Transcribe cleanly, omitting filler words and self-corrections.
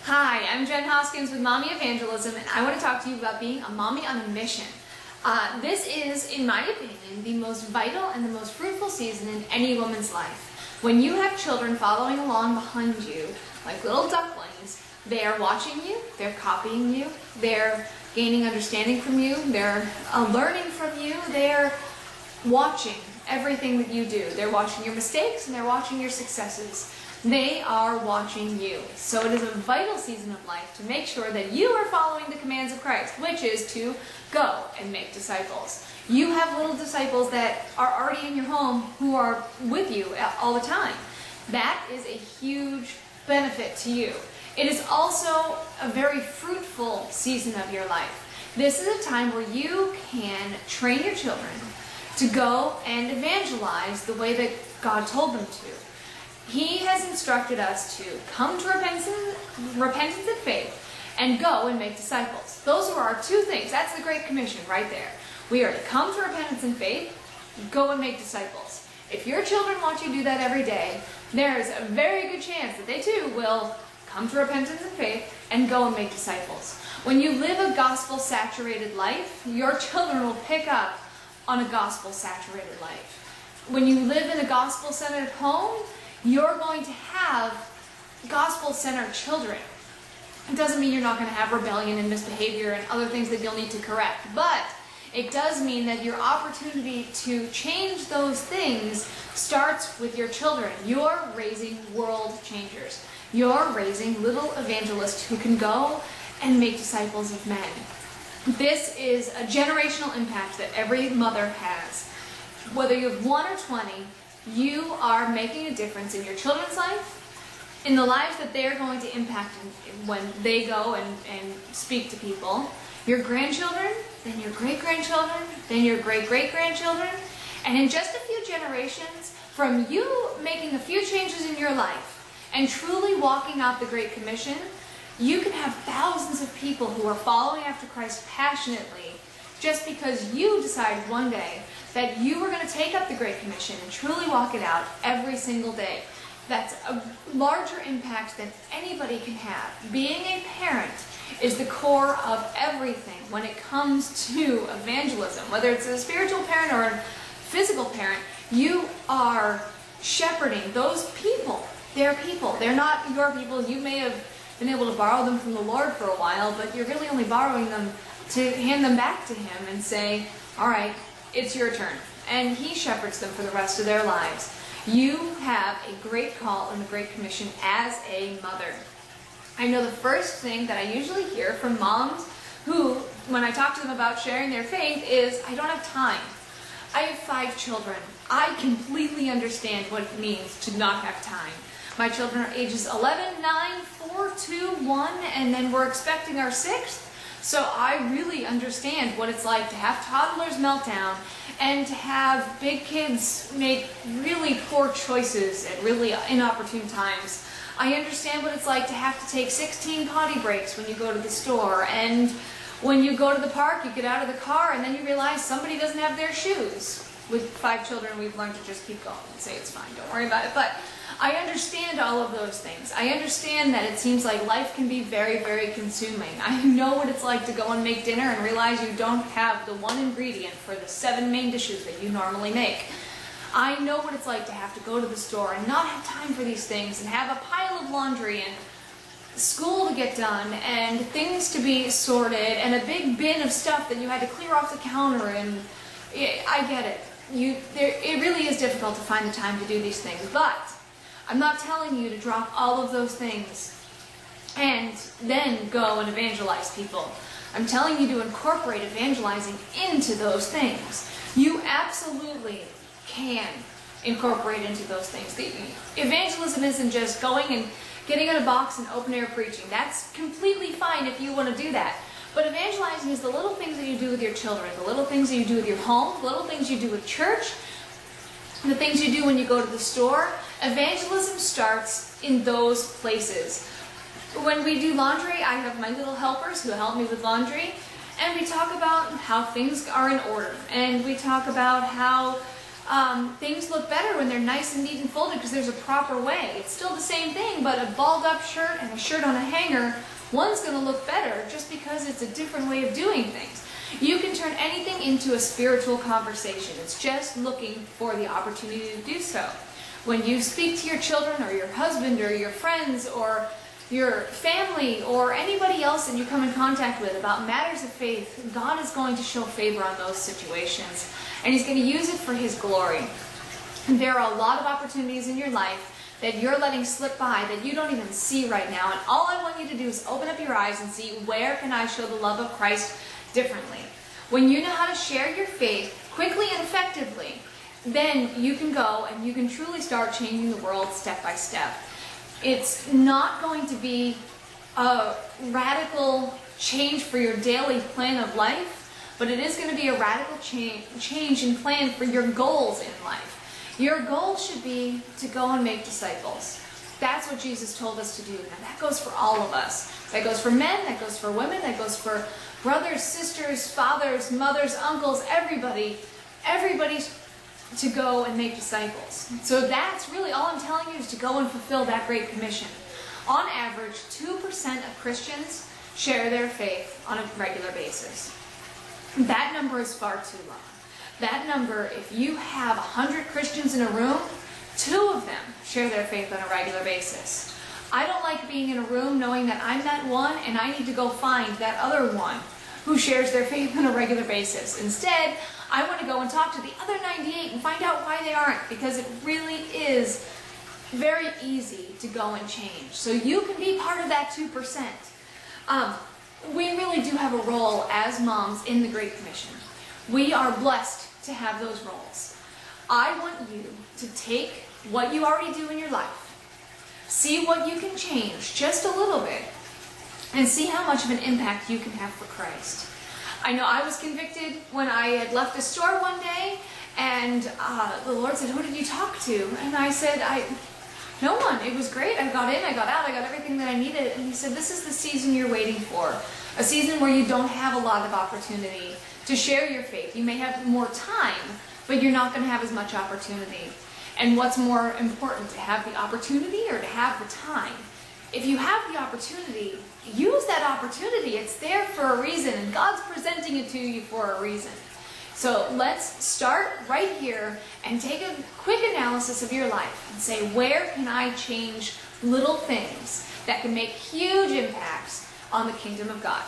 Hi, I'm Jen Hoskins with Mommy Evangelism, and I want to talk to you about being a mommy on a mission. This is, in my opinion, the most vital and the most fruitful season in any woman's life. When you have children following along behind you, like little ducklings, they are watching you, they're copying you, they're gaining understanding from you, they're learning from you, they're watching everything that you do. They're watching your mistakes and they're watching your successes. They are watching you. So it is a vital season of life to make sure that you are following the commands of Christ, which is to go and make disciples. You have little disciples that are already in your home who are with you all the time. That is a huge benefit to you. It is also a very fruitful season of your life. This is a time where you can train your children to go and evangelize the way that God told them to. He has instructed us to come to repentance and faith and go and make disciples. Those are our two things. That's the Great Commission right there. We are to come to repentance and faith, go and make disciples. If your children watch you do that every day, there's a very good chance that they too will come to repentance and faith and go and make disciples. When you live a gospel-saturated life, your children will pick up on a gospel-saturated life. When you live in a gospel-centered home, you're going to have gospel-centered children. It doesn't mean you're not going to have rebellion and misbehavior and other things that you'll need to correct, but it does mean that your opportunity to change those things starts with your children. You're raising world changers. You're raising little evangelists who can go and make disciples of men. This is a generational impact that every mother has. Whether you have 1 or 20, you are making a difference in your children's life, in the lives that they're going to impact when they go and speak to people, your grandchildren, then your great-grandchildren, then your great-great-grandchildren, and in just a few generations, from you making a few changes in your life and truly walking out the Great Commission, you can have thousands of people who are following after Christ passionately just because you decided one day that you were going to take up the Great Commission and truly walk it out every single day. That's a larger impact than anybody can have. Being a parent is the core of everything when it comes to evangelism. Whether it's a spiritual parent or a physical parent, you are shepherding those people. They're people. They're not your people. You may have been able to borrow them from the Lord for a while, but you're really only borrowing them to hand them back to Him and say, all right, it's your turn. And He shepherds them for the rest of their lives. You have a great call in the Great Commission as a mother. I know the first thing that I usually hear from moms who, when I talk to them about sharing their faith, is, I don't have time. I have 5 children. I completely understand what it means to not have time. My children are ages 11, 9, 4, 2, 1, and then we're expecting our 6th. So I really understand what it's like to have toddlers meltdown and to have big kids make really poor choices at really inopportune times. I understand what it's like to have to take 16 potty breaks when you go to the store, and when you go to the park, you get out of the car and then you realize somebody doesn't have their shoes. With 5 children, we've learned to just keep going and say it's fine, don't worry about it. But I understand all of those things. I understand that it seems like life can be very, very consuming. I know what it's like to go and make dinner and realize you don't have the one ingredient for the 7 main dishes that you normally make. I know what it's like to have to go to the store and not have time for these things and have a pile of laundry and school to get done and things to be sorted and a big bin of stuff that you had to clear off the counter, and I get it. It really is difficult to find the time to do these things, but I'm not telling you to drop all of those things and then go and evangelize people. I'm telling you to incorporate evangelizing into those things. You absolutely can incorporate into those things. Evangelism isn't just going and getting in a box and open air preaching. That's completely fine if you want to do that. But evangelizing is the little things that you do with your children, the little things that you do with your home, the little things you do with church, the things you do when you go to the store. Evangelism starts in those places. When we do laundry, I have my little helpers who help me with laundry, and we talk about how things are in order, and we talk about how things look better when they're nice and neat and folded because there's a proper way. It's still the same thing, but a balled up shirt and a shirt on a hanger, one's going to look better just because it's a different way of doing things. You can turn anything into a spiritual conversation. It's just looking for the opportunity to do so. When you speak to your children or your husband or your friends or your family or anybody else that you come in contact with about matters of faith, God is going to show favor on those situations, and He's going to use it for His glory. And there are a lot of opportunities in your life that you're letting slip by that you don't even see right now, and all I want you to do is open up your eyes and see, where can I show the love of Christ differently? When you know how to share your faith quickly and effectively, then you can go and you can truly start changing the world step by step. It's not going to be a radical change for your daily plan of life, but it is going to be a radical change in plan for your goals in life. Your goal should be to go and make disciples. That's what Jesus told us to do. Now that goes for all of us. That goes for men, that goes for women, that goes for brothers, sisters, fathers, mothers, uncles, everybody. Everybody's to go and make disciples. So that's really all I'm telling you, is to go and fulfill that Great Commission. On average, 2% of Christians share their faith on a regular basis. That number is far too low. That number, if you have 100 Christians in a room, 2 of them share their faith on a regular basis. I don't like being in a room knowing that I'm that one and I need to go find that other one who shares their faith on a regular basis. Instead, I want to go and talk to the other 98 and find out why they aren't, because it really is very easy to go and change. So you can be part of that 2%. We really do have a role as moms in the Great Commission. We are blessed to have those roles. I want you to take what you already do in your life, see what you can change just a little bit, and see how much of an impact you can have for Christ. I know I was convicted when I had left a store one day, and the Lord said, "Who did you talk to?" And I said, no one. It was great. I got in, I got out, I got everything that I needed. And He said, "This is the season you're waiting for. A season where you don't have a lot of opportunity to share your faith. You may have more time, but you're not going to have as much opportunity. And what's more important, to have the opportunity or to have the time? If you have the opportunity, use that opportunity. It's there for a reason, and God's presenting it to you for a reason." So let's start right here and take a quick analysis of your life and say, where can I change little things that can make huge impacts on the kingdom of God?